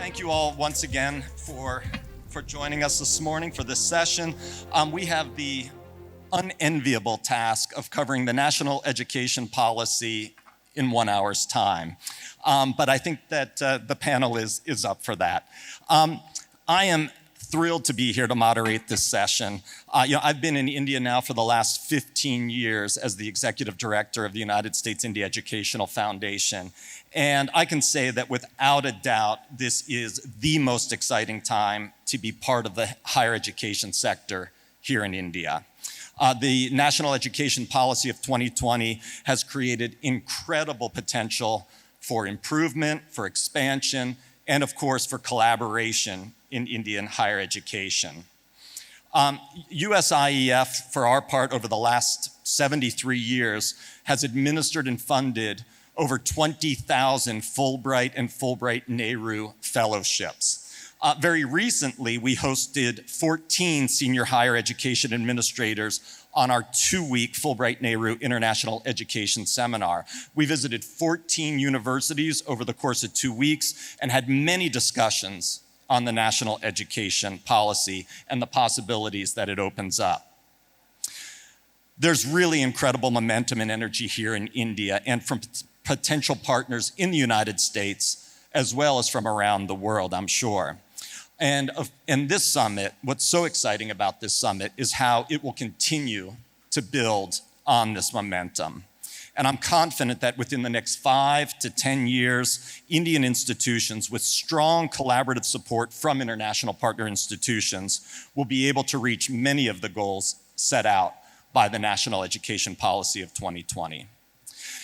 Thank you all once again for joining us this morning for this session. We have the unenviable task of covering the national education policy in 1 hour's time. But I think that the panel is up for that. I am thrilled to be here to moderate this session. I've been in India now for the last 15 years as the executive director of the United States India Educational Foundation. And I can say that without a doubt, this is the most exciting time to be part of the higher education sector here in India. The National Education Policy of 2020 has created incredible potential for improvement, for expansion, and of course for collaboration in Indian higher education. USIEF, for our part, over the last 73 years, has administered and funded over 20,000 Fulbright and Fulbright-Nehru fellowships. Very recently, we hosted 14 senior higher education administrators on our 2-week Fulbright-Nehru International Education Seminar. We visited 14 universities over the course of 2 weeks and had many discussions on the national education policy and the possibilities that it opens up. There's really incredible momentum and energy here in India and from potential partners in the United States, as well as from around the world, I'm sure. And this summit, what's so exciting about this summit is how it will continue to build on this momentum. And I'm confident that within the next 5 to 10 years, Indian institutions with strong collaborative support from international partner institutions will be able to reach many of the goals set out by the National Education Policy of 2020.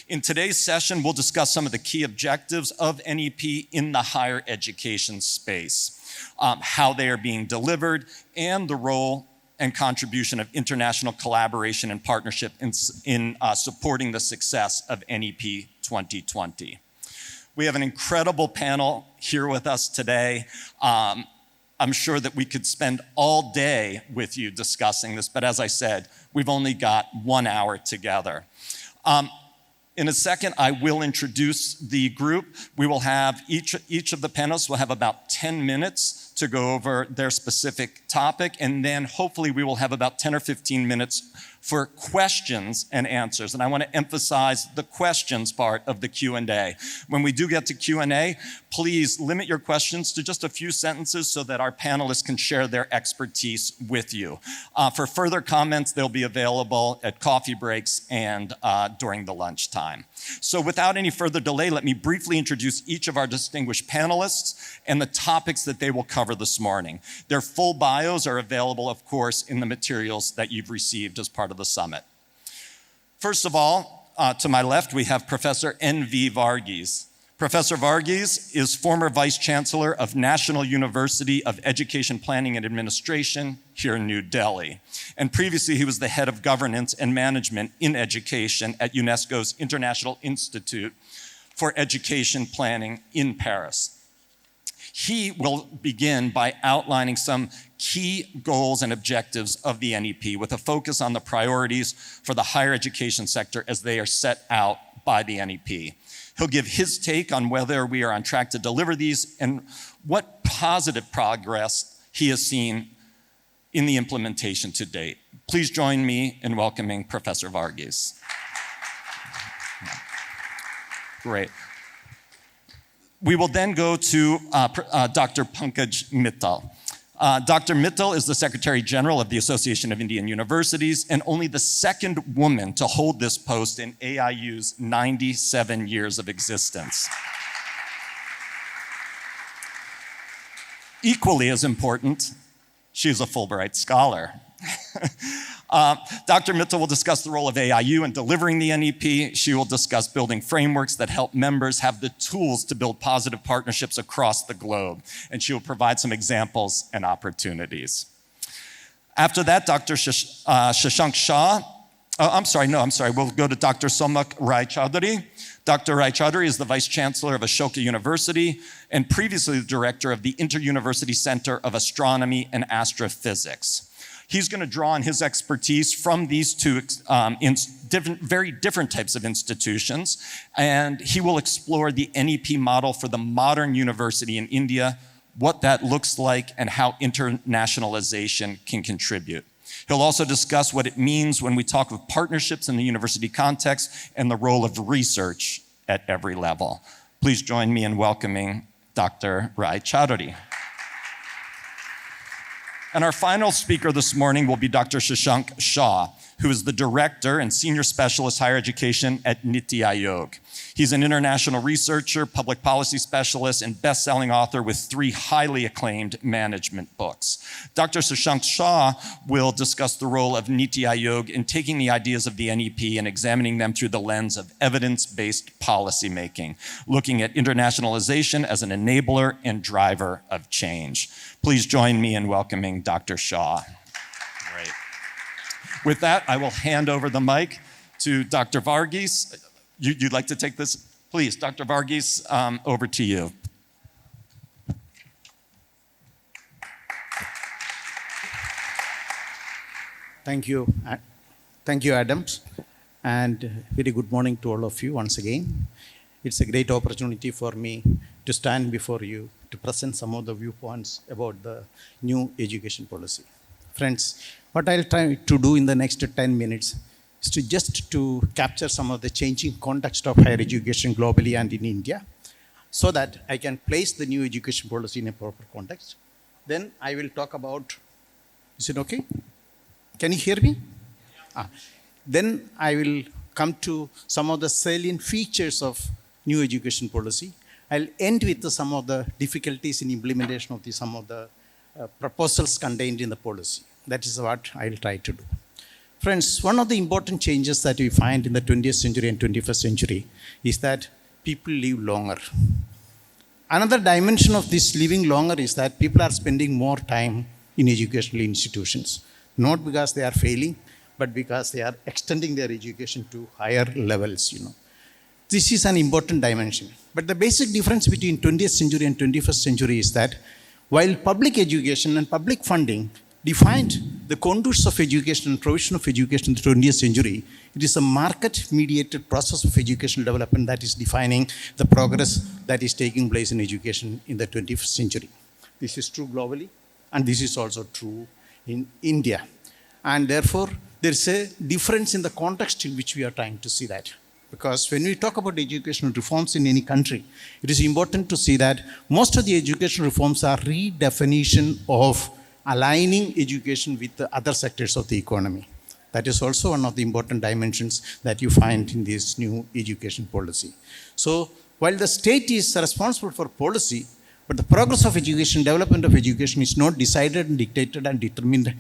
In today's session, we'll discuss some of the key objectives of NEP in the higher education space, how they are being delivered, and the role and contribution of international collaboration and partnership in supporting the success of NEP 2020. We have an incredible panel here with us today. I'm sure that we could spend all day with you discussing this, but as I said, we've only got 1 hour together. In a second, I will introduce the group. We will have each of the panelists will have about 10 minutes to go over their specific topic, and then hopefully we will have about 10 or 15 minutes for questions and answers. And I want to emphasize the questions part of the Q&A. When we do get to Q&A, please limit your questions to just a few sentences so that our panelists can share their expertise with you. For further comments, they'll be available at coffee breaks and during the lunchtime. So without any further delay, let me briefly introduce each of our distinguished panelists and the topics that they will cover this morning. Their full bios are available, of course, in the materials that you've received as part of the summit. First of all, to my left, we have Professor N.V. Varghese. Professor Varghese is former Vice Chancellor of National University of Education Planning and Administration here in New Delhi. And previously, he was the head of governance and management in education at UNESCO's International Institute for Education Planning in Paris. He will begin by outlining some key goals and objectives of the NEP with a focus on the priorities for the higher education sector as they are set out by the NEP. He'll give his take on whether we are on track to deliver these and what positive progress he has seen in the implementation to date. Please join me in welcoming Professor Varghese. Great. We will then go to Dr. Pankaj Mittal. Dr. Mittal is the Secretary General of the Association of Indian Universities and only the second woman to hold this post in AIU's 97 years of existence. Equally as important, she is a Fulbright scholar. Dr. Mittal will discuss the role of AIU in delivering the NEP. She will discuss building frameworks that help members have the tools to build positive partnerships across the globe. And she will provide some examples and opportunities. After that, Dr. Shashank Shah, we'll go to Dr. Somak Raychaudhury. Dr. Raychaudhury is the Vice Chancellor of Ashoka University and previously the Director of the Inter-University Center of Astronomy and Astrophysics. He's going to draw on his expertise from these two very different types of institutions, and he will explore the NEP model for the modern university in India, what that looks like, and how internationalization can contribute. He'll also discuss what it means when we talk of partnerships in the university context and the role of research at every level. Please join me in welcoming Dr. Raychaudhury. And our final speaker this morning will be Dr. Shashank Shah, who is the Director and Senior Specialist Higher Education at NITI Aayog. He's an international researcher, public policy specialist, and best-selling author with 3 highly acclaimed management books. Dr. Shashank Shah will discuss the role of NITI Aayog in taking the ideas of the NEP and examining them through the lens of evidence-based policymaking, looking at internationalization as an enabler and driver of change. Please join me in welcoming Dr. Shah. Great. With that, I will hand over the mic to Dr. Varghese. You'd like to take this? Please, Dr. Varghese, over to you. Thank you. Thank you, Adams. And very good morning to all of you once again. It's a great opportunity for me to stand before you to present some of the viewpoints about the new education policy. Friends, what I'll try to do in the next 10 minutes is to capture some of the changing context of higher education globally and in India, so that I can place the new education policy in a proper context. Then I will talk about, is it okay? Can you hear me? Then I will come to some of the salient features of new education policy. I'll end with some of the difficulties in implementation of some of the proposals contained in the policy. That is what I'll try to do. Friends, one of the important changes that we find in the 20th century and 21st century is that people live longer. Another dimension of this living longer is that people are spending more time in educational institutions, not because they are failing, but because they are extending their education to higher levels, This is an important dimension. But the basic difference between 20th century and 21st century is that while public education and public funding defined the contours of education and provision of education in the 20th century, it is a market-mediated process of educational development that is defining the progress that is taking place in education in the 21st century. This is true globally, and this is also true in India. And therefore, there is a difference in the context in which we are trying to see that. Because when we talk about educational reforms in any country, it is important to see that most of the educational reforms are redefinition of aligning education with the other sectors of the economy. That is also one of the important dimensions that you find in this new education policy. So while the state is responsible for policy, but the progress of education, development of education is not decided and dictated and determined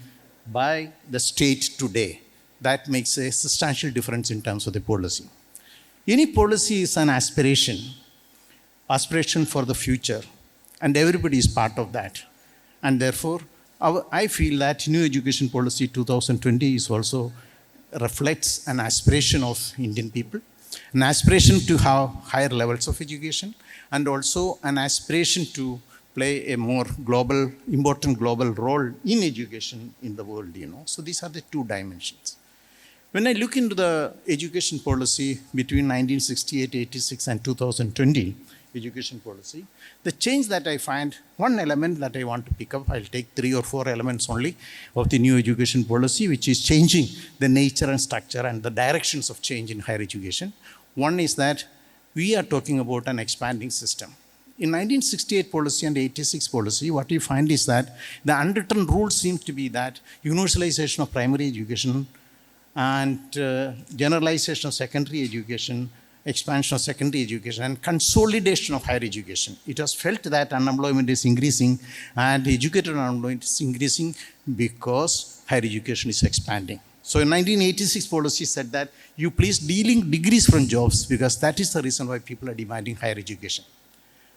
by the state today. That makes a substantial difference in terms of the policy. Any policy is an aspiration for the future, and everybody is part of that. And therefore, I feel that new education policy 2020 is also reflects an aspiration of Indian people, an aspiration to have higher levels of education, and also an aspiration to play a more important global role in education in the world, So these are the two dimensions. When I look into the education policy between 1968, 86 and 2020 education policy, the change that I find, one element that I want to pick up, I'll take 3 or 4 elements only of the new education policy, which is changing the nature and structure and the directions of change in higher education. One is that we are talking about an expanding system. In 1968 policy and 86 policy, what we find is that the unwritten rule seems to be that universalization of primary education and generalization of secondary education, expansion of secondary education, and consolidation of higher education. It was felt that unemployment is increasing and educated unemployment is increasing because higher education is expanding. So in 1986 policy said that you please dealing degrees from jobs because that is the reason why people are demanding higher education.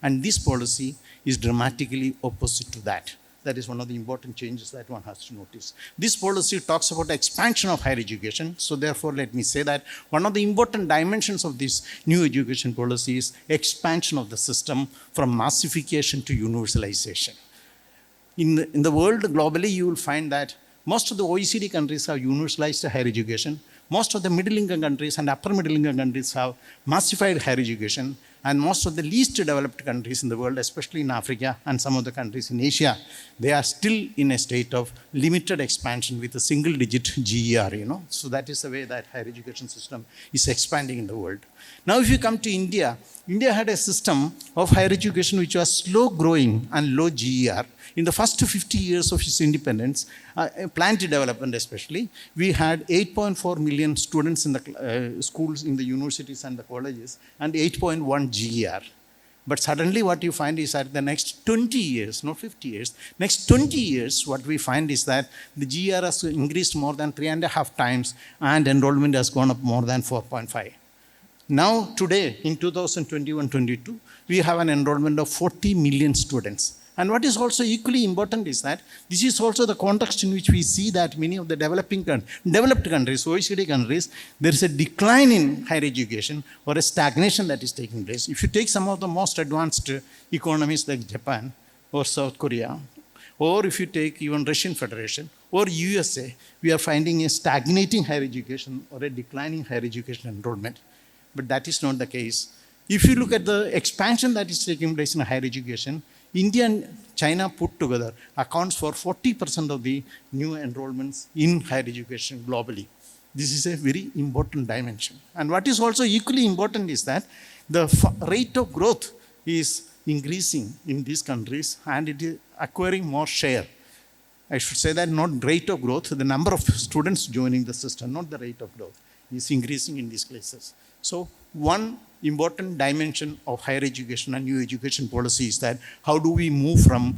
And this policy is dramatically opposite to that. That is one of the important changes that one has to notice. This policy talks about expansion of higher education. So therefore, let me say that one of the important dimensions of this new education policy is expansion of the system from massification to universalization. In the world globally, you will find that Most of the OECD countries have universalized higher education. Most of the middle income countries and upper middle income countries have massified higher education. And most of the least developed countries in the world, especially in Africa and some of the countries in Asia, they are still in a state of limited expansion with a single digit GER. So that is the way that higher education system is expanding in the world. Now if you come to India, India had a system of higher education which was slow growing and low GER. In the first 50 years of its independence, plant development especially, we had 8.4 million students in the schools, in the universities and the colleges, and 8.1 GER. But suddenly what you find is that the next 20 years, not 50 years, next 20 years, what we find is that the GER has increased more than 3.5 times and enrollment has gone up more than 4.5. Now, today, in 2021-22, we have an enrollment of 40 million students. And what is also equally important is that this is also the context in which we see that many of the developed countries, OECD countries, there is a decline in higher education or a stagnation that is taking place. If you take some of the most advanced economies like Japan or South Korea, or if you take even Russian Federation or USA, we are finding a stagnating higher education or a declining higher education enrollment. But that is not the case. If you look at the expansion that is taking place in higher education, India and China put together accounts for 40% of the new enrollments in higher education globally. This is a very important dimension. And what is also equally important is that the rate of growth is increasing in these countries and it is acquiring more share. I should say that not rate of growth, the number of students joining the system, not the rate of growth, is increasing in these places. So one important dimension of higher education and new education policy is that how do we move from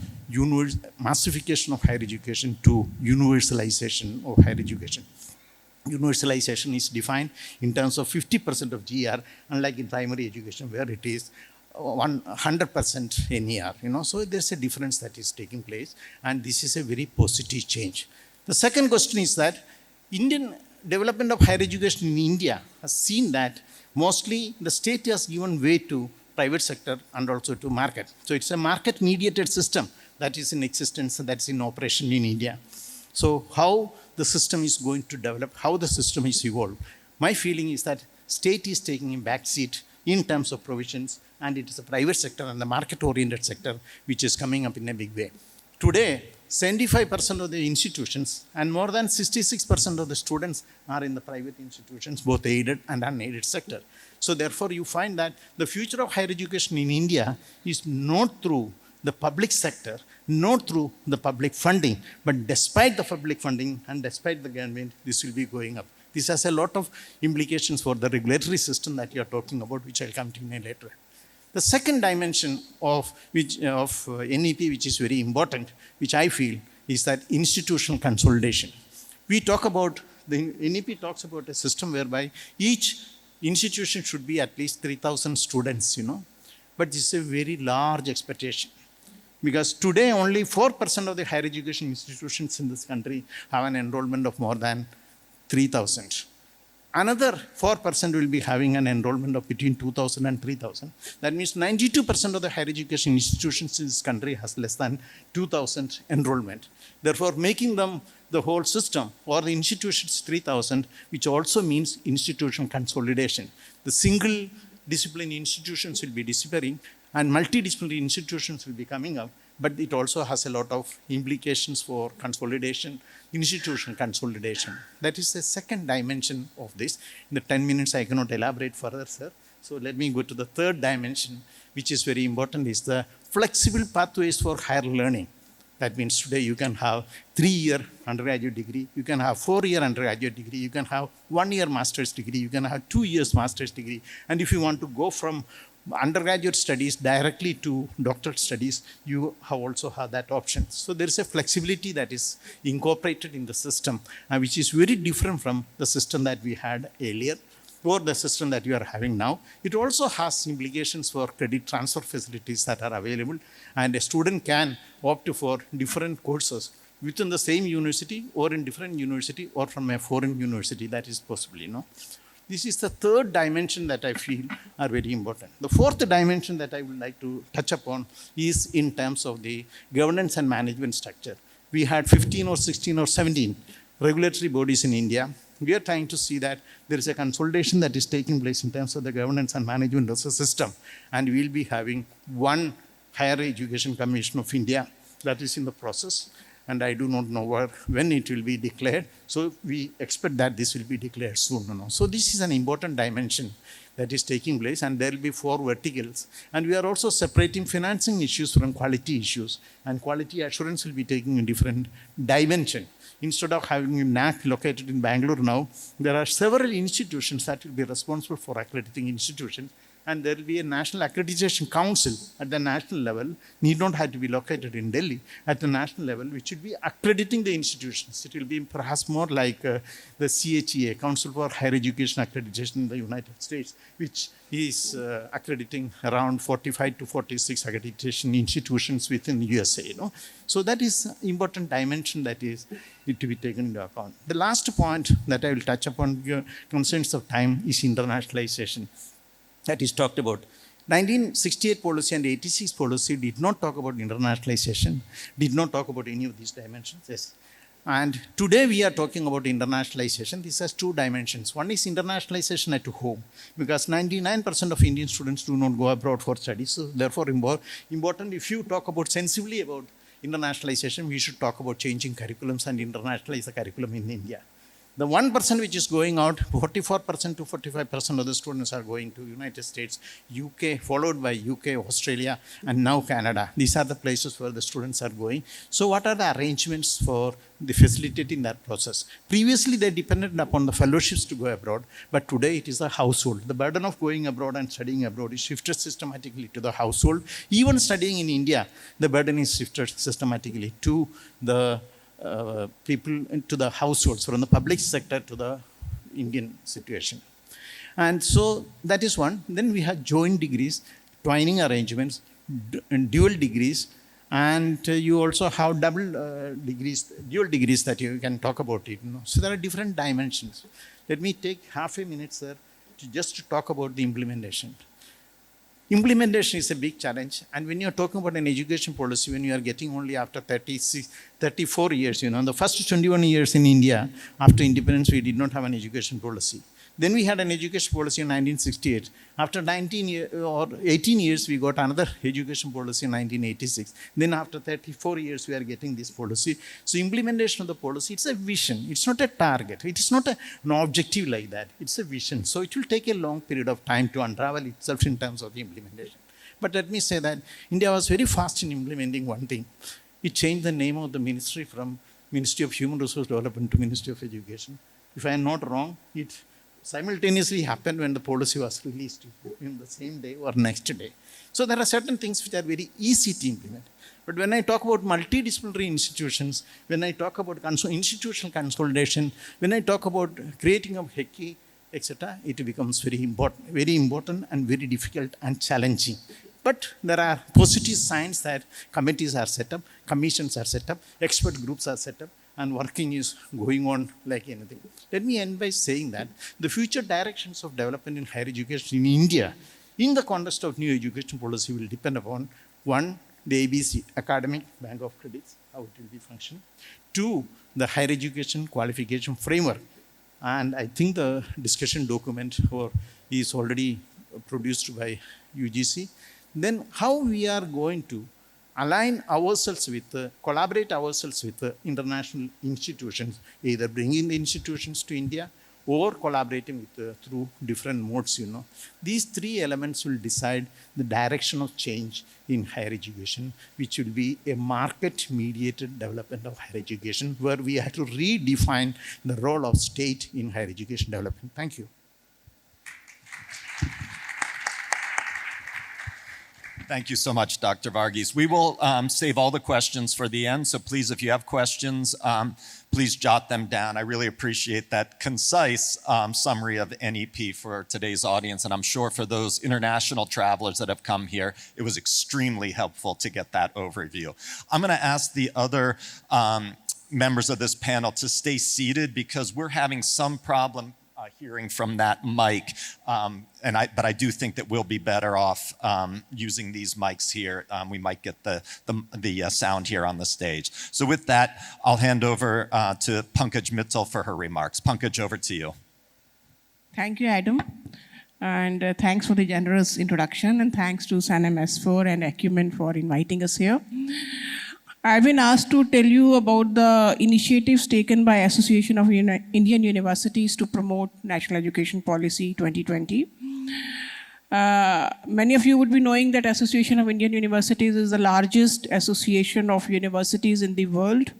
massification of higher education to universalization of higher education. Universalization is defined in terms of 50% of GR, unlike in primary education where it is 100% NER. So there's a difference that is taking place and this is a very positive change. The second question is that Indian development of higher education in India has seen that mostly the state has given way to private sector and also to market. So it's a market mediated system that is in existence, that's in operation in India. So how the system is going to develop, how the system is evolved. My feeling is that state is taking a back seat in terms of provisions and it is the private sector and the market oriented sector which is coming up in a big way. Today, 75% of the institutions and more than 66% of the students are in the private institutions, both aided and unaided sector. So therefore, you find that the future of higher education in India is not through the public sector, not through the public funding, but despite the public funding and despite the government, this will be going up. This has a lot of implications for the regulatory system that you are talking about, which I'll come to later. The second dimension of NEP, which is very important, which I feel, is that institutional consolidation. We talk about, the NEP talks about a system whereby each institution should be at least 3,000 students, But this is a very large expectation. Because today only 4% of the higher education institutions in this country have an enrollment of more than 3,000. Another 4% will be having an enrollment of between 2,000 and 3,000. That means 92% of the higher education institutions in this country has less than 2,000 enrollment. Therefore, making them the whole system or the institutions 3,000, which also means institutional consolidation. The single discipline institutions will be disappearing and multidisciplinary institutions will be coming up. But it also has a lot of implications for consolidation, institutional consolidation. That is the second dimension of this. In the 10 minutes, I cannot elaborate further, sir. So let me go to the third dimension, which is very important, is the flexible pathways for higher learning. That means today you can have 3-year undergraduate degree, you can have 4-year undergraduate degree, you can have 1-year master's degree, you can have 2 years master's degree. And if you want to go from undergraduate studies directly to doctorate studies, you also have that option. So there is a flexibility that is incorporated in the system, which is very different from the system that we had earlier or the system that we are having now. It also has implications for credit transfer facilities that are available, and a student can opt for different courses within the same university or in different university or from a foreign university. That is possible, This is the third dimension that I feel are very important. The fourth dimension that I would like to touch upon is in terms of the governance and management structure. we had 15 or 16 or 17 regulatory bodies in India. We are trying to see that there is a consolidation that is taking place in terms of the governance and management of the system. And we'll be having one Higher Education Commission of India that is in the process. And I do not know when it will be declared. So we expect that this will be declared soon. So this is an important dimension that is taking place, and there will be 4 verticals. And we are also separating financing issues from quality issues. And quality assurance will be taking a different dimension. Instead of having a NAC located in Bangalore now, there are several institutions that will be responsible for accrediting institutions. And there will be a National Accreditation Council at the national level, need not have to be located in Delhi, at the national level, which will be accrediting the institutions. It will be perhaps more like the CHEA, Council for Higher Education Accreditation in the United States, which is accrediting around 45 to 46 accreditation institutions within the USA. So that is an important dimension that is to be taken into account. The last point that I will touch upon, your concerns of time, is internationalization. That is talked about. 1968 policy and 86 policy did not talk about internationalization, did not talk about any of these dimensions. Yes. And today we are talking about internationalization. This has 2 dimensions. One is internationalization at home, because 99% of Indian students do not go abroad for studies. So therefore, important, if you talk about sensibly about internationalization, we should talk about changing curriculums and internationalize the curriculum in India. The 1% which is going out, 44% to 45% of the students are going to United States, UK, followed by UK, Australia, and now Canada. These are the places where the students are going. So what are the arrangements for the facilitating that process? Previously, they depended upon the fellowships to go abroad, but today it is the household. The burden of going abroad and studying abroad is shifted systematically to the household. Even studying in India, the burden is shifted systematically to the people into the households, from the public sector to the Indian situation. And so that is one. Then we have joint degrees, twining arrangements, dual degrees, and you also have dual degrees that you can talk about it. So there are different dimensions. Let me take half a minute, sir, to talk about the implementation. Implementation is a big challenge, and when you're talking about an education policy, when you are getting only after 34 years, the first 21 years in India, after independence, we did not have an education policy. Then we had an education policy in 1968. After 18 years, we got another education policy in 1986. Then after 34 years, we are getting this policy. So implementation of the policy, it's a vision. It's not a target. It is not an objective like that. It's a vision. So it will take a long period of time to unravel itself in terms of the implementation. But let me say that India was very fast in implementing one thing. It changed the name of the ministry from Ministry of Human Resource Development to Ministry of Education. If I am not wrong, it simultaneously happened when the policy was released in the same day or next day. So there are certain things which are very easy to implement. But when I talk about multidisciplinary institutions, when I talk about institutional consolidation, when I talk about creating of HECI, etc., it becomes very important and very difficult and challenging. But there are positive signs that committees are set up, commissions are set up, expert groups are set up, and working is going on like anything. Let me end by saying that the future directions of development in higher education in India, in the context of new education policy, will depend upon, 1, the ABC, Academic Bank of Credits, how it will be functioning. 2, the higher education qualification framework. And I think the discussion document is already produced by UGC. Then how we are going to align ourselves with, collaborate ourselves with international institutions, either bringing the institutions to India or collaborating with through different modes. These 3 elements will decide the direction of change in higher education, which will be a market-mediated development of higher education, where we have to redefine the role of state in higher education development. Thank you. Thank you so much, Dr. Varghese. We will save all the questions for the end, so please, if you have questions, please jot them down. I really appreciate that concise summary of NEP for today's audience, and I'm sure for those international travelers that have come here, it was extremely helpful to get that overview. I'm going to ask the other members of this panel to stay seated because we're having some problem hearing from that mic. But I do think that we'll be better off using these mics here. We might get the sound here on the stage. So with that, I'll hand over to Pankaj Mittal for her remarks. Pankaj, over to you. Thank you, Adam. And thanks for the generous introduction, and thanks to SANM S4 and Acumen for inviting us here. I've been asked to tell you about the initiatives taken by Association of Indian Universities to promote National Education Policy 2020. Many of you would be knowing that Association of Indian Universities is the largest association of universities in the world,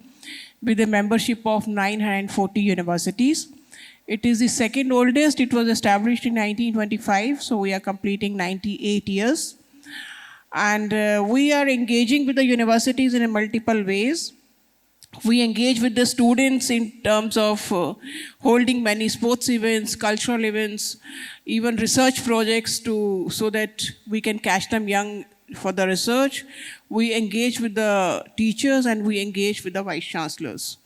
with a membership of 940 universities. It is the second oldest. It was established in 1925, so we are completing 98 years. And we are engaging with the universities in multiple ways. We engage with the students in terms of holding many sports events, cultural events, even research projects so that we can catch them young for the research. We engage with the teachers, and we engage with the vice chancellors.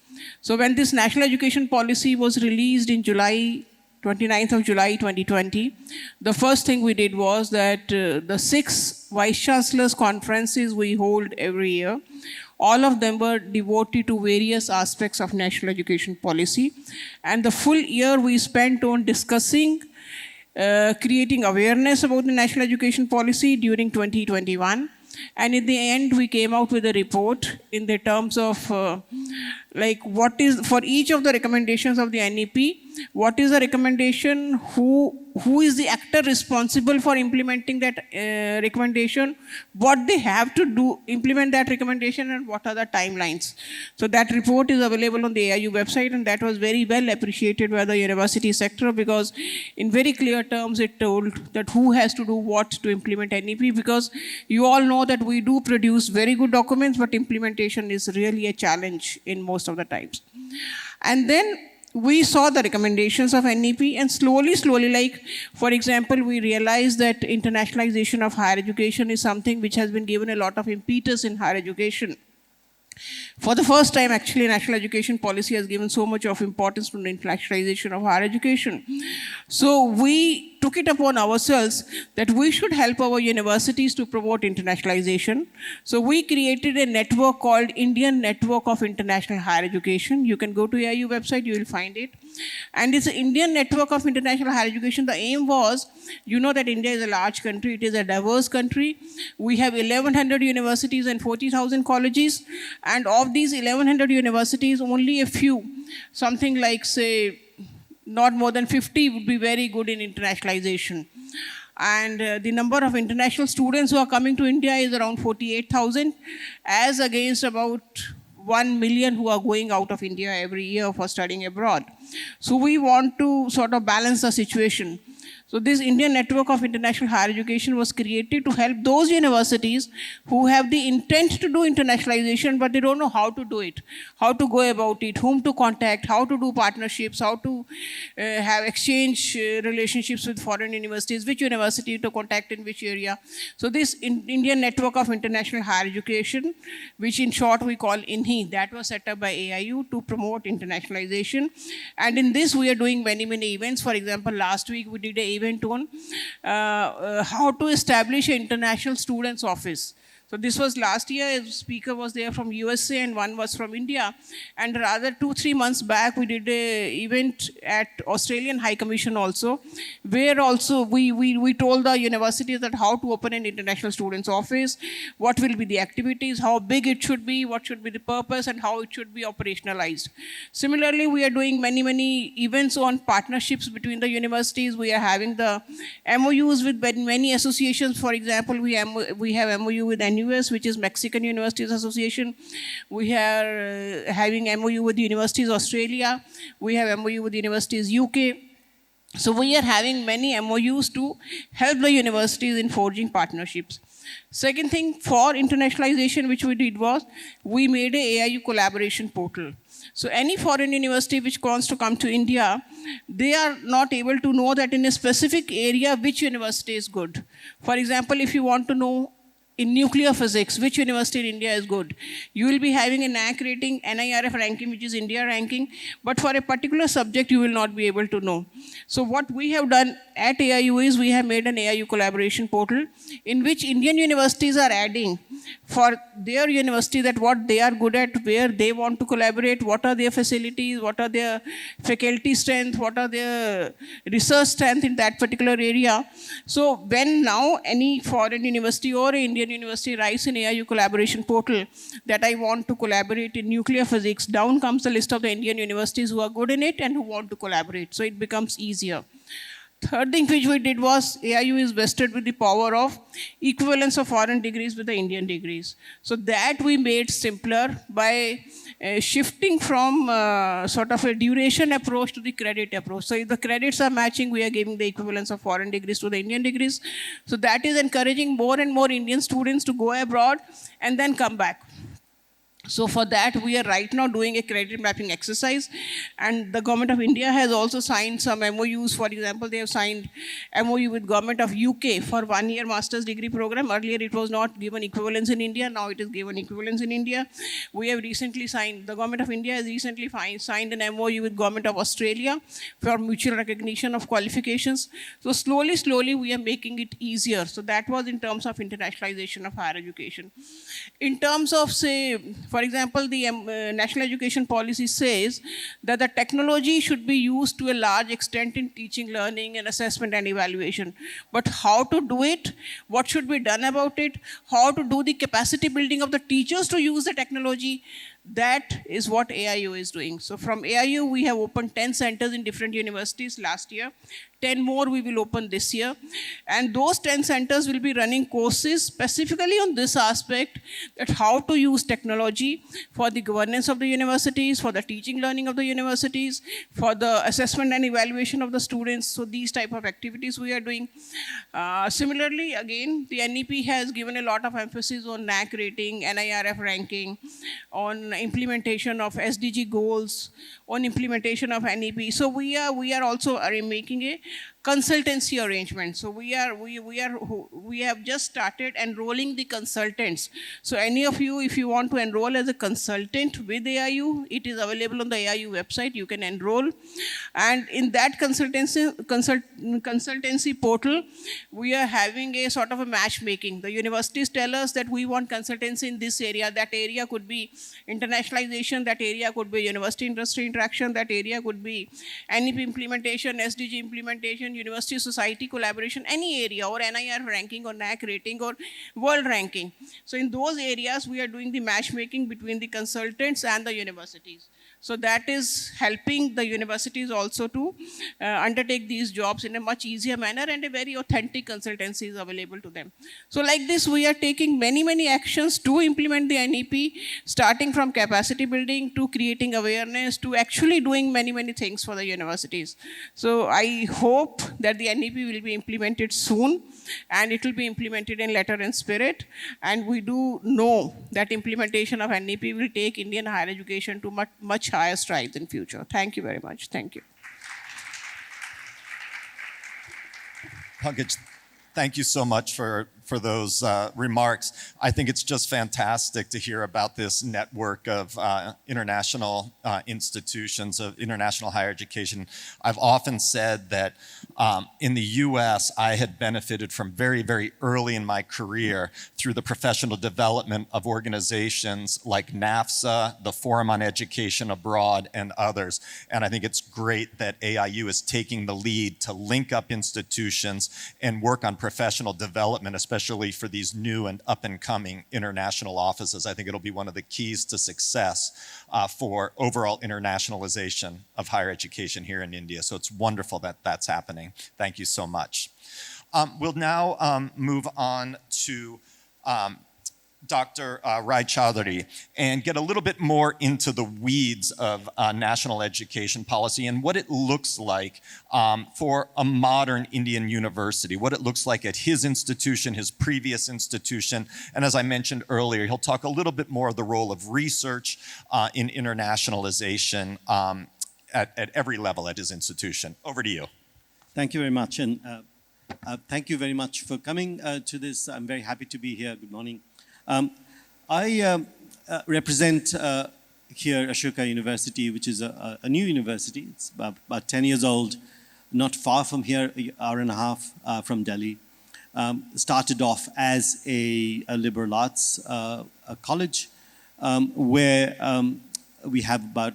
So when this national education policy was released in 29th of July 2020, the first thing we did was that the 6 vice chancellors conferences we hold every year, all of them were devoted to various aspects of national education policy. And the full year we spent on discussing, creating awareness about the national education policy during 2021. And in the end, we came out with a report in the terms of what is, for each of the recommendations of the NEP, what is the recommendation, who is the actor responsible for implementing that recommendation, what they have to do, implement that recommendation, and what are the timelines. So that report is available on the AIU website, and that was very well appreciated by the university sector, because in very clear terms it told that who has to do what to implement NEP, because you all know that we do produce very good documents, but implementation is really a challenge in most of the times. And then we saw the recommendations of NEP, and slowly, like, for example, we realized that internationalization of higher education is something which has been given a lot of impetus in higher education. For the first time, actually, national education policy has given so much of importance to the internationalization of higher education. So we took it upon ourselves that we should help our universities to promote internationalization. So we created a network called Indian Network of International Higher Education. You can go to AIU website, you will find it. And it's an Indian Network of International Higher Education. The aim was, you know that India is a large country, it is a diverse country. We have 1,100 universities and 40,000 colleges. And of these 1,100 universities, only a few, something like, say, not more than 50 would be very good in internationalization. And the number of international students who are coming to India is around 48,000, as against about 1 million who are going out of India every year for studying abroad. So we want to sort of balance the situation. So this Indian Network of International Higher Education was created to help those universities who have the intent to do internationalization, but they don't know how to do it, how to go about it, whom to contact, how to do partnerships, how to have exchange relationships with foreign universities, which university to contact in which area. So this Indian Network of International Higher Education, which in short we call INHI, that was set up by AIU to promote internationalization. And in this we are doing many events. For example, last week we did an event on how to establish an international students office. So this was last year, a speaker was there from USA and one was from India. And rather 2-3 months back, we did an event at Australian High Commission also, where also we told the universities that how to open an international students office, what will be the activities, how big it should be, what should be the purpose, and how it should be operationalized. Similarly, we are doing many events on partnerships between the universities. We are having the MOUs with many associations. For example, we have MOU with NUS, which is Mexican Universities Association. We are having MOU with Universities Australia. We have MOU with Universities UK. So we are having many MOUs to help the universities in forging partnerships. Second thing for internationalization which we did was, we made a AIU collaboration portal. So any foreign university which wants to come to India, they are not able to know that in a specific area which university is good. For example, if you want to know in nuclear physics, which university in India is good. You will be having a NAC rating, NIRF ranking, which is India ranking, but for a particular subject, you will not be able to know. So what we have done at AIU is we have made an AIU collaboration portal in which Indian universities are adding for their university that what they are good at, where they want to collaborate, what are their facilities, what are their faculty strength, what are their research strength in that particular area. So when now any foreign university or Indian university writes in AIU collaboration portal that I want to collaborate in nuclear physics, down comes the list of the Indian universities who are good in it and who want to collaborate. So it becomes easier. Third thing which we did was AIU is vested with the power of equivalence of foreign degrees with the Indian degrees. So that we made simpler by shifting from sort of a duration approach to the credit approach. So if the credits are matching, we are giving the equivalence of foreign degrees to the Indian degrees. So that is encouraging more and more Indian students to go abroad and then come back. So for that, we are right now doing a credit mapping exercise. And the government of India has also signed some MOUs. For example, they have signed MOU with government of UK for 1-year master's degree program. Earlier, it was not given equivalence in India. Now it is given equivalence in India. We have recently signed, the government of India has recently signed an MOU with government of Australia for mutual recognition of qualifications. So slowly, we are making it easier. So that was in terms of internationalization of higher education. In terms of, say, for example, the National Education Policy says that the technology should be used to a large extent in teaching, learning, and assessment and evaluation. But how to do it? What should be done about it? How to do the capacity building of the teachers to use the technology? That is what AIU is doing. So from AIU, we have opened 10 centers in different universities last year. 10 more we will open this year. And those 10 centers will be running courses specifically on this aspect, that how to use technology for the governance of the universities, for the teaching learning of the universities, for the assessment and evaluation of the students. So these type of activities we are doing. Similarly, again, the NEP has given a lot of emphasis on NAC rating, NIRF ranking, on implementation of SDG goals, on implementation of NEP. So we are also making a consultancy arrangement. So we have just started enrolling the consultants. So any of you, if you want to enroll as a consultant with AIU, it is available on the AIU website. You can enroll. And in that consultancy portal, we are having a sort of a matchmaking. The universities tell us that we want consultancy in this area. That area could be internationalization. That area could be university-industry interaction. That area could be NEP implementation, SDG implementation, university-society collaboration, any area, or NIR ranking, or NAC rating, or world ranking. So in those areas, we are doing the matchmaking between the consultants and the universities. So that is helping the universities also to undertake these jobs in a much easier manner, and a very authentic consultancy is available to them. So like this, we are taking many actions to implement the NEP, starting from capacity building to creating awareness to actually doing many things for the universities. So I hope that the NEP will be implemented soon, and it will be implemented in letter and spirit. And we do know that implementation of NEP will take Indian higher education to much higher strides in future. Thank you very much. Thank you. Pankaj, thank you so much for those remarks. I think it's just fantastic to hear about this network of international institutions of international higher education. I've often said that in the US, I had benefited from very early in my career through the professional development of organizations like NAFSA, the Forum on Education Abroad, and others. And I think it's great that AIU is taking the lead to link up institutions and work on professional development, especially for these new and up-and-coming international offices. I think it'll be one of the keys to success for overall internationalization of higher education here in India. So it's wonderful that that's happening. Thank you so much. We'll now move on to Dr. Raychaudhury and get a little bit more into the weeds of national education policy and what it looks like for a modern Indian university, what it looks like at his institution, his previous institution. And as I mentioned earlier, he'll talk a little bit more of the role of research in internationalization at every level at his institution. Over to you. Thank you very much. And Thank you very much for coming to this. I'm very happy to be here. Good morning. I represent here Ashoka University, which is a new university. It's about 10 years old, not far from here, an hour and a half from Delhi. Started off as a liberal arts college where we have about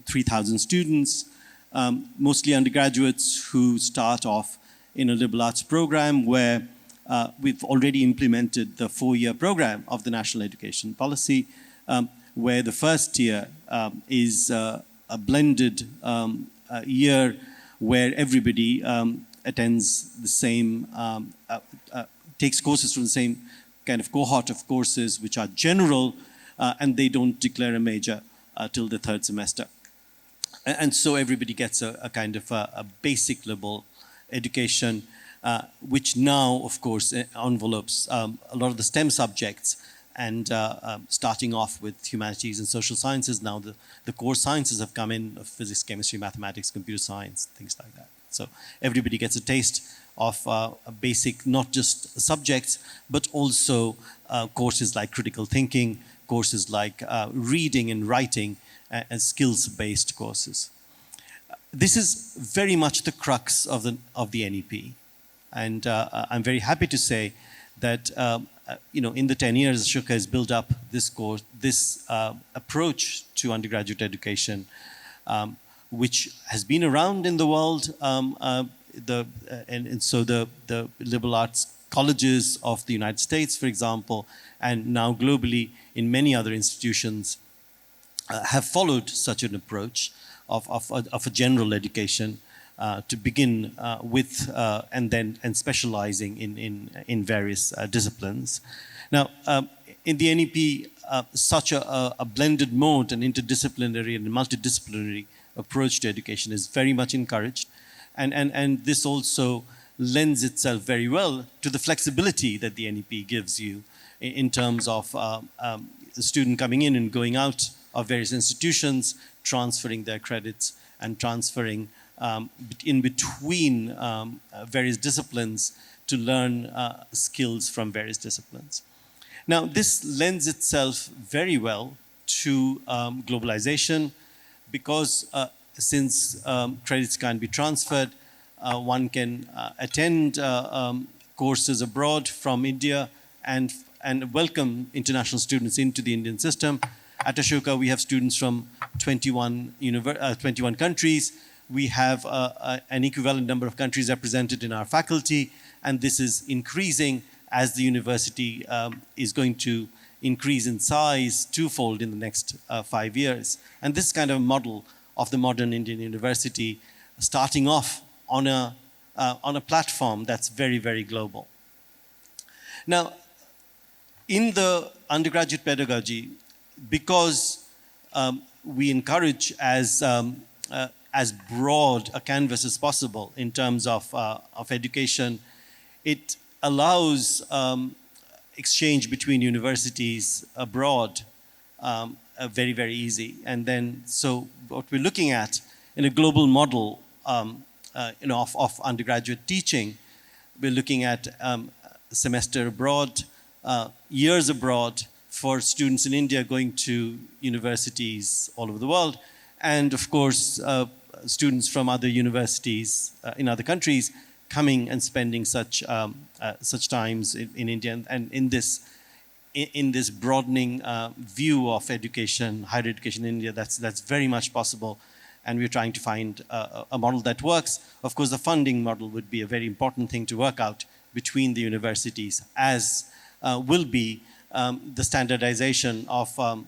3,000 students, mostly undergraduates who start off in a liberal arts program where we've already implemented the 4-year program of the National Education Policy, where the first year is a blended year where everybody attends the same, takes courses from the same kind of cohort of courses which are general and they don't declare a major till the 3rd semester. And so everybody gets a kind of a basic level education, which now, of course, envelopes a lot of the STEM subjects and starting off with humanities and social sciences. Now the core sciences have come in, of physics, chemistry, mathematics, computer science, things like that. So everybody gets a taste of a basic, not just subjects, but also courses like critical thinking, courses like reading and writing, and skills-based courses. This is very much the crux of the NEP. And I'm very happy to say that in the 10 years, Ashoka has built up this course, this approach to undergraduate education, which has been around in the world. So the liberal arts colleges of the United States, for example, and now globally in many other institutions have followed such an approach of a general education to begin with and specializing in various disciplines. Now, in the NEP, such a blended mode, an interdisciplinary and multidisciplinary approach to education is very much encouraged. And this also lends itself very well to the flexibility that the NEP gives you in terms of the student coming in and going out of various institutions, transferring their credits and transferring in between various disciplines to learn skills from various disciplines. Now, this lends itself very well to globalization because since credits can be transferred, one can attend courses abroad from India and welcome international students into the Indian system. At Ashoka, we have students from 21 countries. We have an equivalent number of countries represented in our faculty, and this is increasing as the university is going to increase in size twofold in the next 5 years. And this kind of model of the modern Indian university, starting off on a platform that's very, very global. Now, in the undergraduate pedagogy, because we encourage as broad a canvas as possible in terms of education, it allows exchange between universities abroad very, very easy. And then, so what we're looking at in a global model of undergraduate teaching, we're looking at semester abroad, years abroad for students in India going to universities all over the world, and of course, students from other universities in other countries coming and spending such times in India. And in this broadening view of education, higher education in India, that's very much possible. And we're trying to find a model that works. Of course, the funding model would be a very important thing to work out between the universities, as will be the standardization of the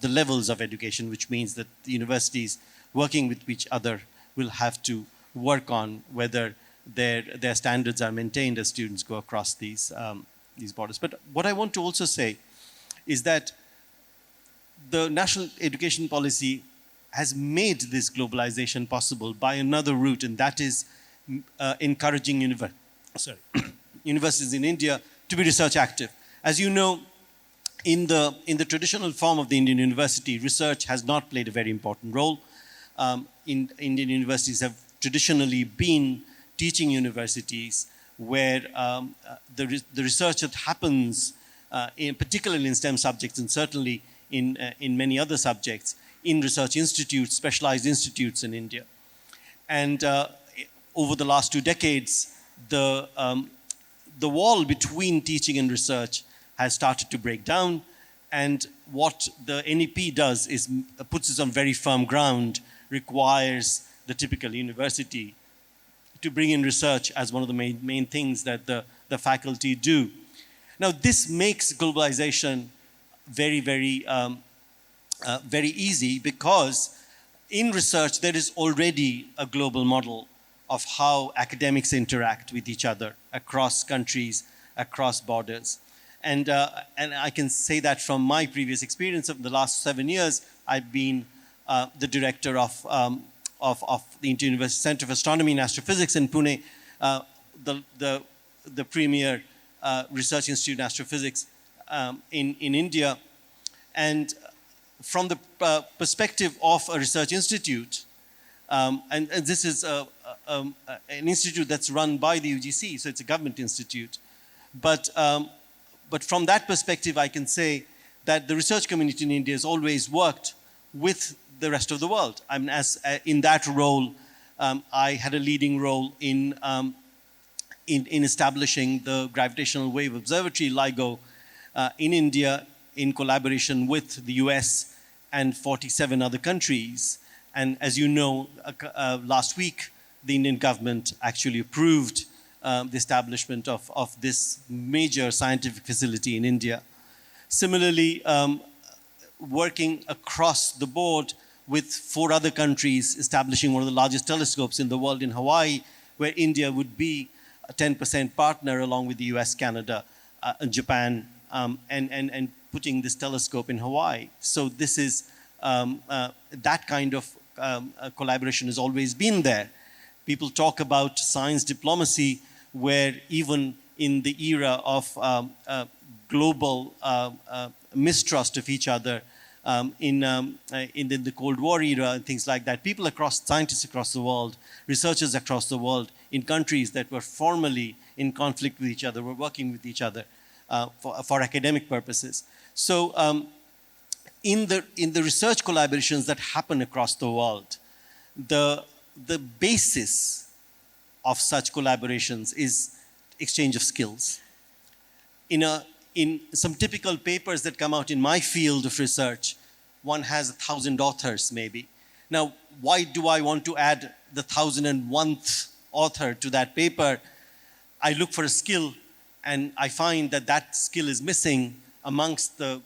levels of education, which means that the universities working with each other will have to work on whether their standards are maintained as students go across these borders. But what I want to also say is that the national education policy has made this globalization possible by another route, and that is encouraging universities in India to be research active. As you know, in the traditional form of the Indian university, research has not played a very important role. Indian universities have traditionally been teaching universities where the research that happens, particularly in STEM subjects and certainly in many other subjects, in research institutes, specialized institutes in India. And over the last 2 decades, the wall between teaching and research has started to break down. And what the NEP does is puts us on very firm ground, requires the typical university to bring in research as one of the main things that the faculty do. Now, this makes globalization very, very, very easy, because in research, there is already a global model of how academics interact with each other across countries, across borders. And I can say that from my previous experience of the last 7 years, I've been the director of the Inter-University Center for Astronomy and Astrophysics in Pune, the premier research institute in astrophysics in India. And from the perspective of a research institute, and this is an institute that's run by the UGC, so it's a government institute. But from that perspective, I can say that the research community in India has always worked with the rest of the world. I mean, in that role, I had a leading role in establishing the Gravitational Wave Observatory, LIGO, in India, in collaboration with the US and 47 other countries. And as you know, last week, the Indian government actually approved the establishment of this major scientific facility in India. Similarly, working across the board with 4 other countries, establishing one of the largest telescopes in the world in Hawaii, where India would be a 10% partner along with the US, Canada, and Japan, and putting this telescope in Hawaii. So this is, that kind of collaboration has always been there. People talk about science diplomacy, where even in the era of global mistrust of each other, in the Cold War era and things like that, scientists across the world, researchers across the world, in countries that were formerly in conflict with each other, were working with each other for academic purposes. So in the research collaborations that happen across the world, the basis of such collaborations is exchange of skills. In some typical papers that come out in my field of research, one has 1,000 authors maybe. Now, why do I want to add the 1,001th author to that paper? I look for a skill, and I find that skill is missing amongst the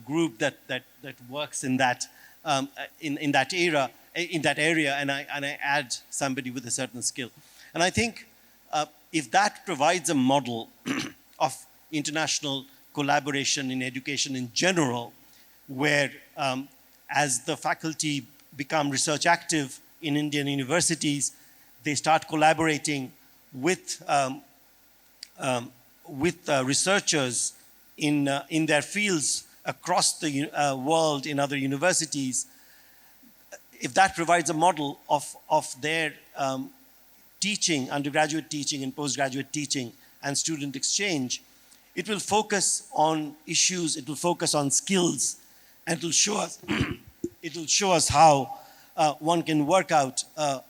group that works in that area, and I add somebody with a certain skill. And I think if that provides a model of international collaboration in education in general, where as the faculty become research active in Indian universities, they start collaborating with researchers in their fields across the world in other universities. If that provides a model of their teaching, undergraduate teaching and postgraduate teaching and student exchange, it will focus on issues, it will focus on skills, and it will show us, it will show us how one can work out a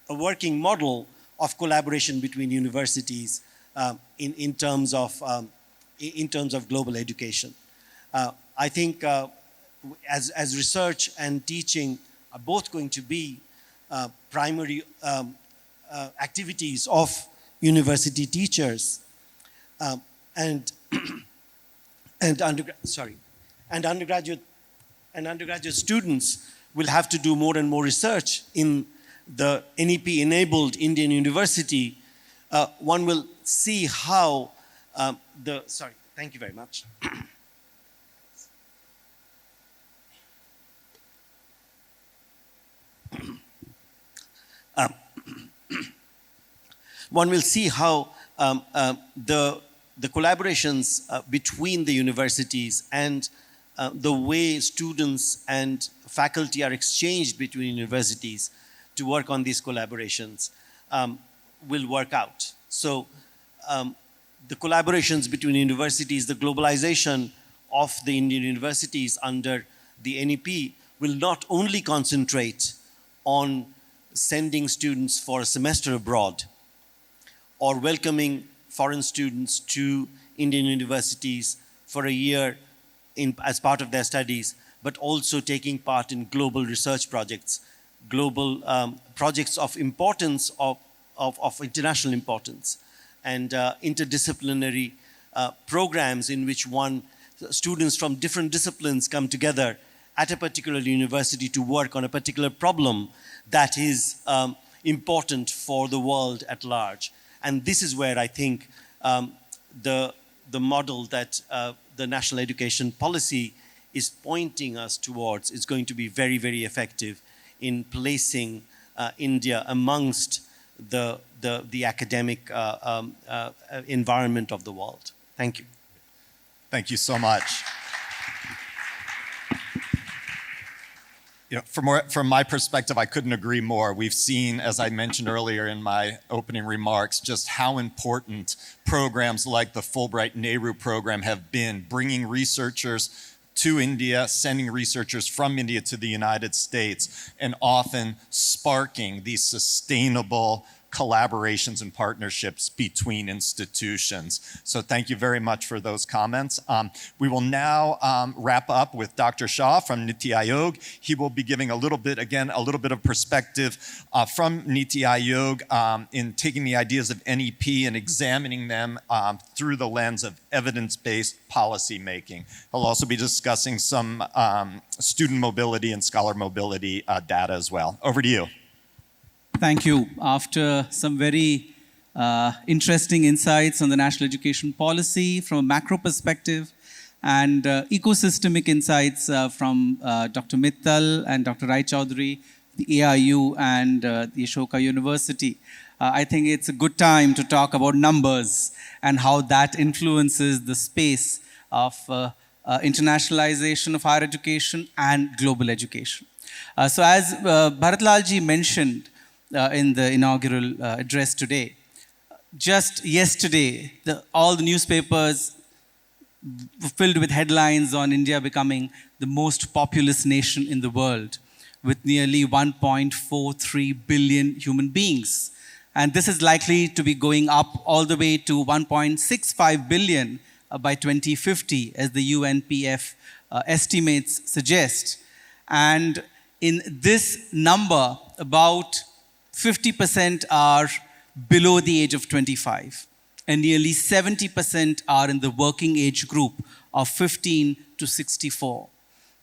working model of collaboration between universities in terms of global education. I think as research and teaching are both going to be primary activities of university teachers, and undergraduate students will have to do more and more research in the NEP-enabled Indian university. One will see how thank you very much. One will see how the collaborations between the universities and the way students and faculty are exchanged between universities to work on these collaborations will work out. So the collaborations between universities, the globalization of the Indian universities under the NEP will not only concentrate on sending students for a semester abroad or welcoming foreign students to Indian universities for a year as part of their studies, but also taking part in global research projects, global projects of importance, of international importance, and interdisciplinary programs in which students from different disciplines come together at a particular university to work on a particular problem that is important for the world at large. And this is where I think the model that the national education policy is pointing us towards is going to be very, very effective in placing India amongst the academic environment of the world. Thank you. Thank you so much. You know, from my perspective, I couldn't agree more. We've seen, as I mentioned earlier in my opening remarks, just how important programs like the Fulbright Nehru program have been, bringing researchers to India, sending researchers from India to the United States, and often sparking these sustainable collaborations and partnerships between institutions. So thank you very much for those comments. We will now wrap up with Dr. Shah from NITI Aayog. He will be giving a little bit of perspective from NITI Aayog in taking the ideas of NEP and examining them through the lens of evidence-based policy making. He'll also be discussing some student mobility and scholar mobility data as well. Over to you. Thank you. After some very interesting insights on the national education policy from a macro perspective and ecosystemic insights from Dr. Mittal and Dr. Raychaudhury, the AIU and the Ashoka University, I think it's a good time to talk about numbers and how that influences the space of internationalization of higher education and global education. So as Bharatlalji mentioned, in the inaugural address today. Just yesterday, all the newspapers were filled with headlines on India becoming the most populous nation in the world with nearly 1.43 billion human beings. And this is likely to be going up all the way to 1.65 billion by 2050, as the UNPF estimates suggest. And in this number, about 50% are below the age of 25, and nearly 70% are in the working age group of 15 to 64.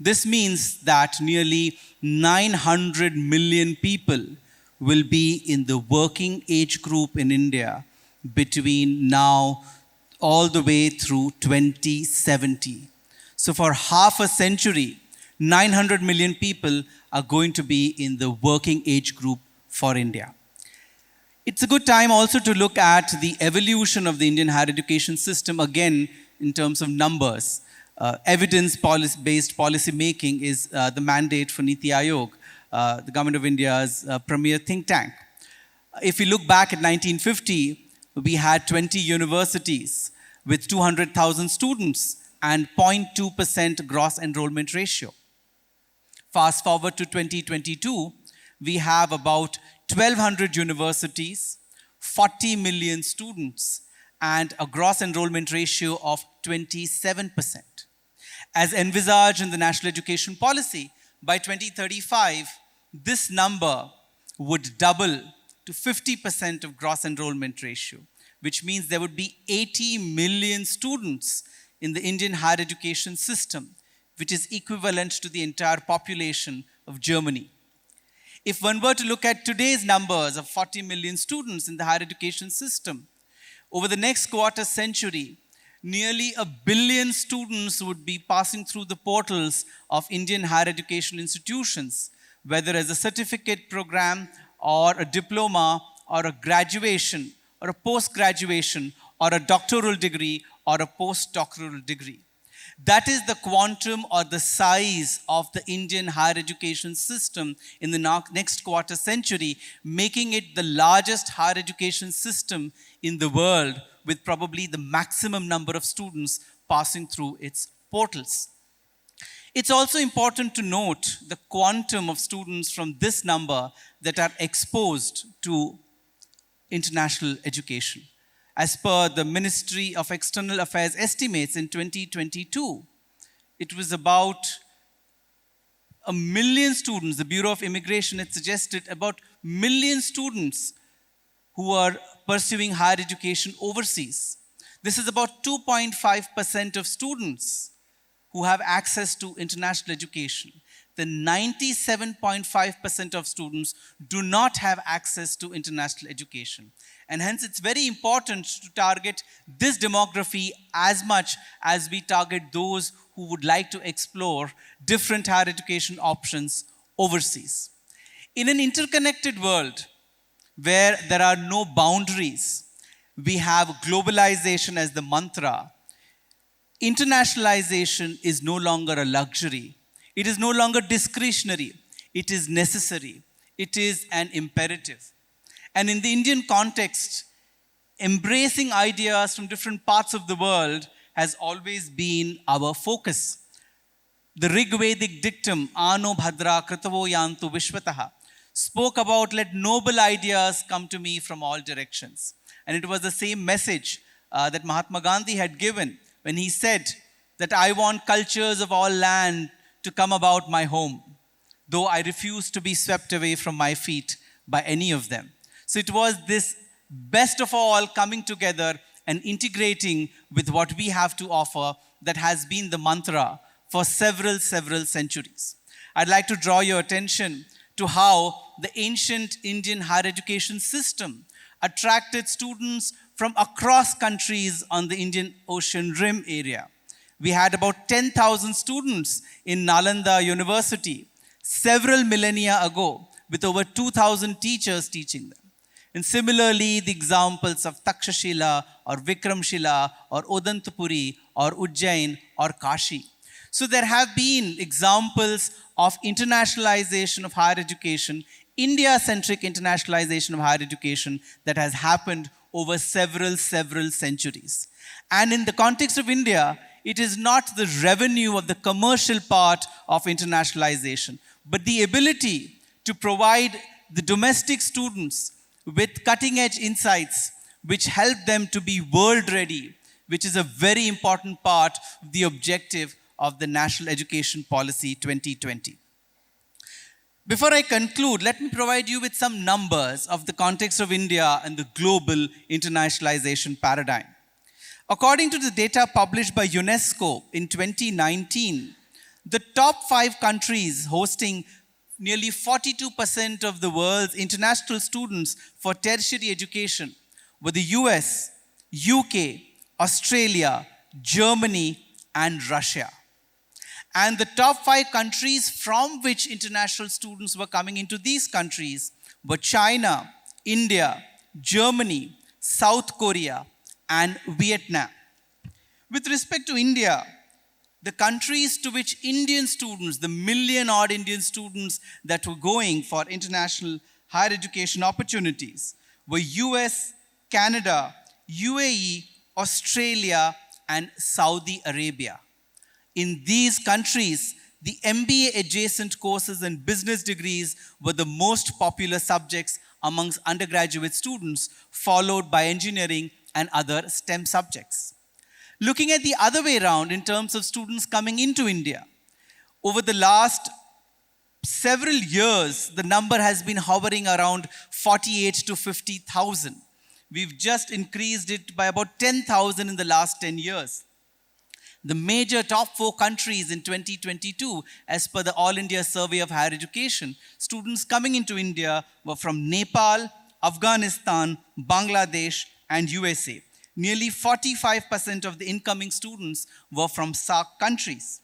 This means that nearly 900 million people will be in the working age group in India between now all the way through 2070. So for half a century, 900 million people are going to be in the working age group for India. It's a good time also to look at the evolution of the Indian higher education system, again, in terms of numbers. Evidence-based policy making is the mandate for NITI Aayog, the Government of India's premier think tank. If we look back at 1950, we had 20 universities with 200,000 students and 0.2% gross enrollment ratio. Fast forward to 2022, we have about 1,200 universities, 40 million students, and a gross enrollment ratio of 27%. As envisaged in the national education policy, by 2035, this number would double to 50% of gross enrollment ratio, which means there would be 80 million students in the Indian higher education system, which is equivalent to the entire population of Germany. If one were to look at today's numbers of 40 million students in the higher education system, over the next quarter century, nearly 1 billion students would be passing through the portals of Indian higher education institutions, whether as a certificate program or a diploma or a graduation or a post-graduation or a doctoral degree or a postdoctoral degree. That is the quantum or the size of the Indian higher education system in the next quarter century, making it the largest higher education system in the world with probably the maximum number of students passing through its portals. It's also important to note the quantum of students from this number that are exposed to international education. As per the Ministry of External Affairs estimates in 2022, it was about 1 million students. The Bureau of Immigration had suggested about 1 million students who are pursuing higher education overseas. This is about 2.5% of students who have access to international education. The 97.5% of students do not have access to international education. And hence it's very important to target this demography as much as we target those who would like to explore different higher education options overseas. In an interconnected world where there are no boundaries, we have globalization as the mantra. Internationalization is no longer a luxury. It is no longer discretionary. It is necessary. It is an imperative. And in the Indian context, embracing ideas from different parts of the world has always been our focus. The Rigvedic dictum, Ano Bhadra Kritavo Yantu Vishwataha, spoke about let noble ideas come to me from all directions. And it was the same message that Mahatma Gandhi had given when he said that I want cultures of all land to come about my home, though I refuse to be swept away from my feet by any of them. So it was this best of all coming together and integrating with what we have to offer that has been the mantra for several centuries. I'd like to draw your attention to how the ancient Indian higher education system attracted students from across countries on the Indian Ocean Rim area. We had about 10,000 students in Nalanda University several millennia ago, with over 2,000 teachers teaching them. And similarly, the examples of Takshashila or Vikramshila or Odantapuri or Ujjain or Kashi. So there have been examples of internationalization of higher education, India-centric internationalization of higher education that has happened over several centuries. And in the context of India, it is not the revenue of the commercial part of internationalization, but the ability to provide the domestic students with cutting-edge insights which help them to be world-ready, which is a very important part of the objective of the National Education Policy 2020. Before I conclude, let me provide you with some numbers of the context of India and the global internationalization paradigm. According to the data published by UNESCO in 2019, the top 5 countries hosting nearly 42% of the world's international students for tertiary education were the US, UK, Australia, Germany, and Russia. And the top 5 countries from which international students were coming into these countries were China, India, Germany, South Korea, and Vietnam. With respect to India, the countries to which Indian students, the million-odd Indian students that were going for international higher education opportunities were US, Canada, UAE, Australia, and Saudi Arabia. In these countries, the MBA adjacent courses and business degrees were the most popular subjects amongst undergraduate students, followed by engineering and other STEM subjects. Looking at the other way around in terms of students coming into India, over the last several years, the number has been hovering around 48 to 50,000. We've just increased it by about 10,000 in the last 10 years. The major top 4 countries in 2022, as per the All India Survey of Higher Education, students coming into India were from Nepal, Afghanistan, Bangladesh, and USA. Nearly 45% of the incoming students were from SAARC countries.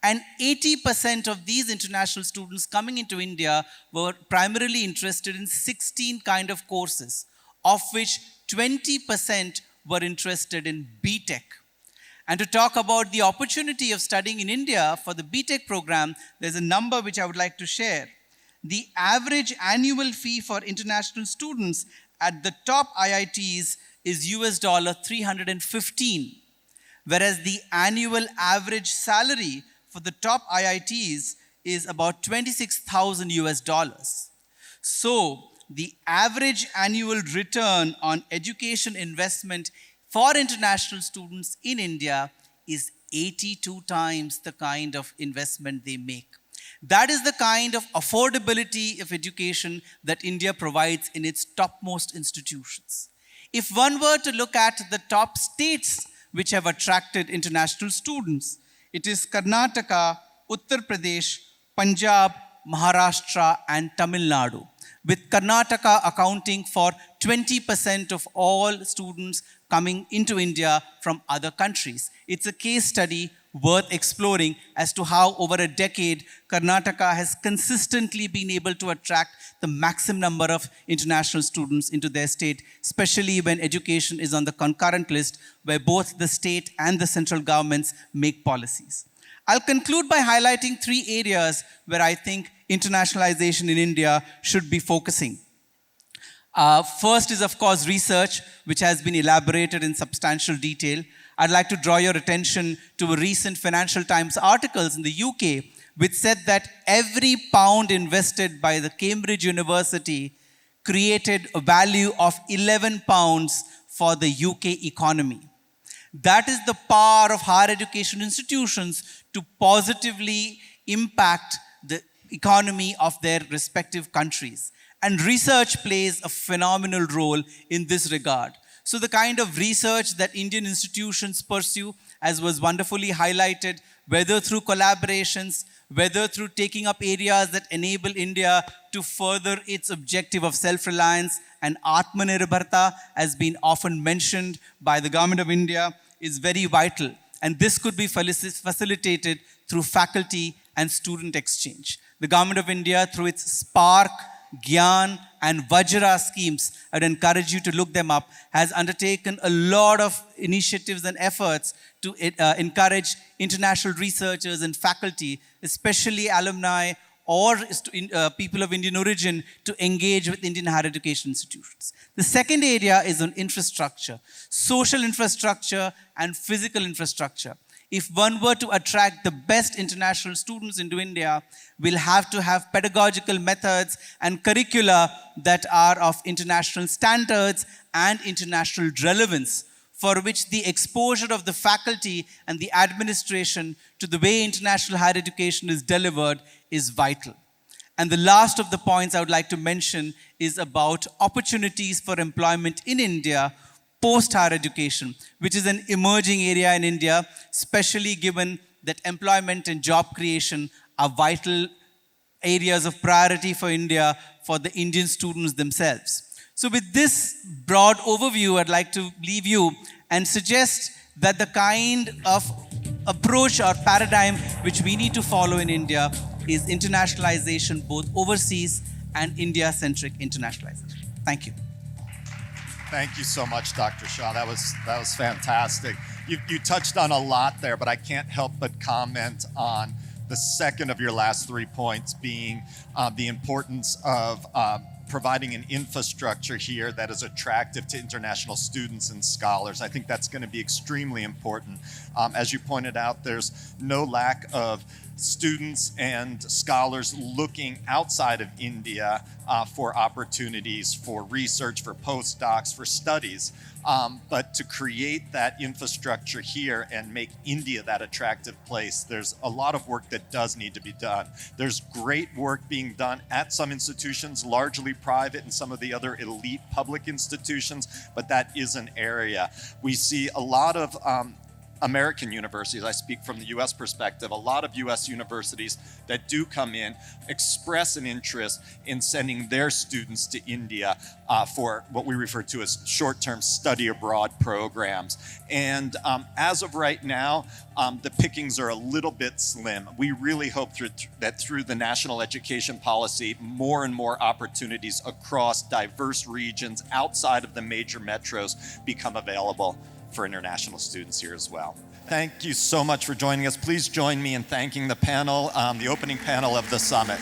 And 80% of these international students coming into India were primarily interested in 16 kind of courses, of which 20% were interested in BTech. And to talk about the opportunity of studying in India for the BTech program, there's a number which I would like to share. The average annual fee for international students at the top IITs is US $315, whereas the annual average salary for the top IITs is about 26,000 US dollars. So the average annual return on education investment for international students in India is 82 times the kind of investment they make. That is the kind of affordability of education that India provides in its topmost institutions. If one were to look at the top states which have attracted international students, it is Karnataka, Uttar Pradesh, Punjab, Maharashtra, and Tamil Nadu, with Karnataka accounting for 20% of all students coming into India from other countries. It's a case study worth exploring as to how over a decade, Karnataka has consistently been able to attract the maximum number of international students into their state, especially when education is on the concurrent list where both the state and the central governments make policies. I'll conclude by highlighting 3 areas where I think internationalization in India should be focusing. First is, of course, research, which has been elaborated in substantial detail. I'd like to draw your attention to a recent Financial Times articles in the UK, which said that every pound invested by the Cambridge University created a value of 11 pounds for the UK economy. That is the power of higher education institutions to positively impact the economy of their respective countries. And research plays a phenomenal role in this regard. So the kind of research that Indian institutions pursue, as was wonderfully highlighted, whether through collaborations, whether through taking up areas that enable India to further its objective of self-reliance and Atmanirbharta, has been often mentioned by the government of India, is very vital. And this could be facilitated through faculty and student exchange. The government of India, through its Spark, Gyan, and Vajra schemes, I'd encourage you to look them up, has undertaken a lot of initiatives and efforts to encourage international researchers and faculty, especially alumni or people of Indian origin, to engage with Indian higher education institutions. The second area is on infrastructure, social infrastructure and physical infrastructure. If one were to attract the best international students into India, we'll have to have pedagogical methods and curricula that are of international standards and international relevance, for which the exposure of the faculty and the administration to the way international higher education is delivered is vital. And the last of the points I would like to mention is about opportunities for employment in India post-higher education, which is an emerging area in India, especially given that employment and job creation are vital areas of priority for India for the Indian students themselves. So with this broad overview, I'd like to leave you and suggest that the kind of approach or paradigm which we need to follow in India is internationalization, both overseas and India-centric internationalization. Thank you. Thank you so much, Dr. Shah. That was fantastic. You touched on a lot there, but I can't help but comment on the second of your last 3 points, being the importance of providing an infrastructure here that is attractive to international students and scholars. I think that's going to be extremely important. As you pointed out, there's no lack of students and scholars looking outside of India for opportunities for research, for postdocs, for studies. But to create that infrastructure here and make India that attractive place, there's a lot of work that does need to be done. There's great work being done at some institutions, largely private, and some of the other elite public institutions, but that is an area. We see a lot of American universities, I speak from the US perspective, a lot of US universities that do come in express an interest in sending their students to India for what we refer to as short-term study abroad programs. And as of right now, the pickings are a little bit slim. We really hope that through the national education policy, more and more opportunities across diverse regions outside of the major metros become available for international students here as well. Thank you so much for joining us. Please join me in thanking the panel, the opening panel of the summit.